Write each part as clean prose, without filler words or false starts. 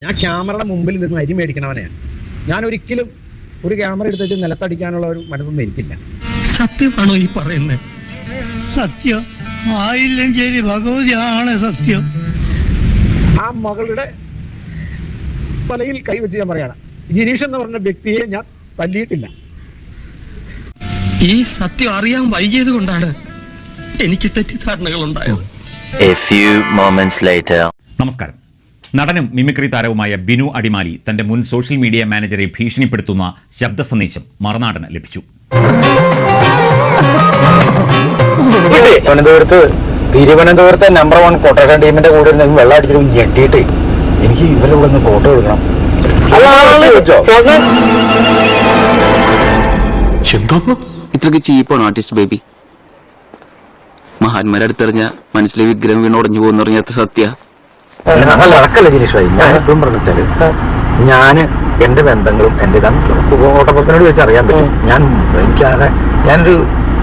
ഞാൻ ക്യാമറയുടെ മുമ്പിൽ നിന്ന് അരി മേടിക്കണവനെയാണ്. ഞാൻ ഒരിക്കലും ഒരു ക്യാമറ എടുത്ത് വെച്ച് നിലത്തടിക്കാനുള്ള ഒരു മനസ്സൊന്നും എനിക്കില്ല. സത്യമാണോ ഈ പറയുന്നത്? സത്യം ആയില്ലെങ്കിൽ ഭഗവതിയാണ് സത്യം. ആ മകളുടെ തലയിൽ കൈവച്ച് ഞാൻ പറയാണ്, ജിനീഷ് എന്ന് പറഞ്ഞ വ്യക്തിയെ ഞാൻ തല്ലിയിട്ടില്ല. ഈ സത്യം അറിയാൻ വൈകിയത് കൊണ്ടാണ് എനിക്ക് തെറ്റിദ്ധാരണകൾ ഉണ്ടായത്. നമസ്കാരം. നടനും മിമിക്രി താരവുമായ ബിനു അടിമാലി തന്റെ മുൻ സോഷ്യൽ മീഡിയ മാനേജറെ ഭീഷണിപ്പെടുത്തുന്ന ശബ്ദ സന്ദേശം മറുനാടന് ലഭിച്ചു. തിരുവനന്തപുരത്തെ നമ്പർ 1 കൊട്ടേഷൻ ടീമിന്റെ കൂടെ വെള്ളം അടിച്ചിട്ട് ഞെട്ടിയിട്ട് എനിക്ക് ഇവരുടെ കൂടെ ഒന്ന് ഫോട്ടോ എടുക്കണം. ഇത്രക്ക് ചീപ്പാണ് ആർട്ടിസ്റ്റ് ബേബി. മഹാന്മാരെ അടുത്തെറിഞ്ഞ മനസ്സിലെ വിഗ്രഹം വീണുടഞ്ഞു പോകുന്ന പറഞ്ഞാൽ സത്യ നടക്കല്ല ജിനീഷ് ഭായി. ഞാൻ എപ്പോഴും പറഞ്ഞാല് ഞാന് എന്റെ ബന്ധങ്ങളും എന്റെ ഓട്ടപ്പത്തിനോട് വെച്ച് അറിയാൻ പറ്റും. ഞാനൊരു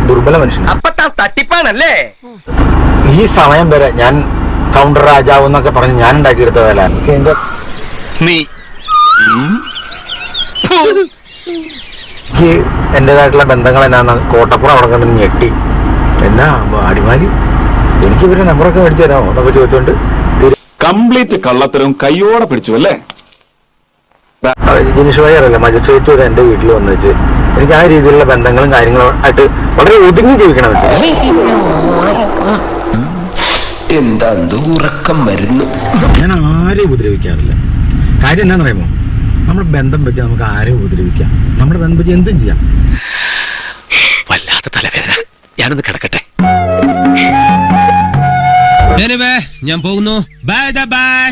ദുർബല മനുഷ്യനാണ്. തട്ടിപ്പാണല്ലേ? ഈ സമയം വരെ ഞാൻ കൗണ്ടർ രാജാവ് എന്നൊക്കെ പറഞ്ഞ് ഞാൻ ഉണ്ടാക്കിയെടുത്ത പോലെ എനിക്ക് എന്റേതായിട്ടുള്ള ബന്ധങ്ങൾ എന്നാ കോട്ടപ്പുറം അവിടെ കണ്ട് ഞെട്ടി. എന്നാ അടിമാലി എനിക്ക് ഇവരുടെ നമ്പറൊക്കെ മേടിച്ചു തരാമോ എന്നൊക്കെ ചോദിച്ചോണ്ട് കംപ്ലീറ്റ് കള്ളത്തരം കയ്യോടെ പിടിച്ചു അല്ലേ? ജിനീഷ് ഭായി അറിയില്ല, മജിസ്ട്രേറ്റ് വരെ എന്റെ വീട്ടിൽ വന്നു വെച്ച് എനിക്ക് ആ രീതിയിലുള്ള ബന്ധങ്ങളും കാര്യങ്ങളും ആയിട്ട് വളരെ ഒതുങ്ങി ജീവിക്കണം. എന്താ ഉറക്കം വരുന്നു. ഞാൻ ആരെയും ഉപദ്രവിക്കാറില്ല. കാര്യം എന്താണെന്ന് അറിയുമോ, നമ്മുടെ ബന്ധം വെച്ച് നമുക്ക് ആരെയും ഉപദ്രവിക്കാം, നമ്മുടെ ബന്ധം വെച്ച് എന്തും ചെയ്യാം. വല്ലാത്ത തലവേദന, ഞാനൊന്ന് കിടക്കട്ടെ. ഞാൻ പോകുന്നു. Bye bye.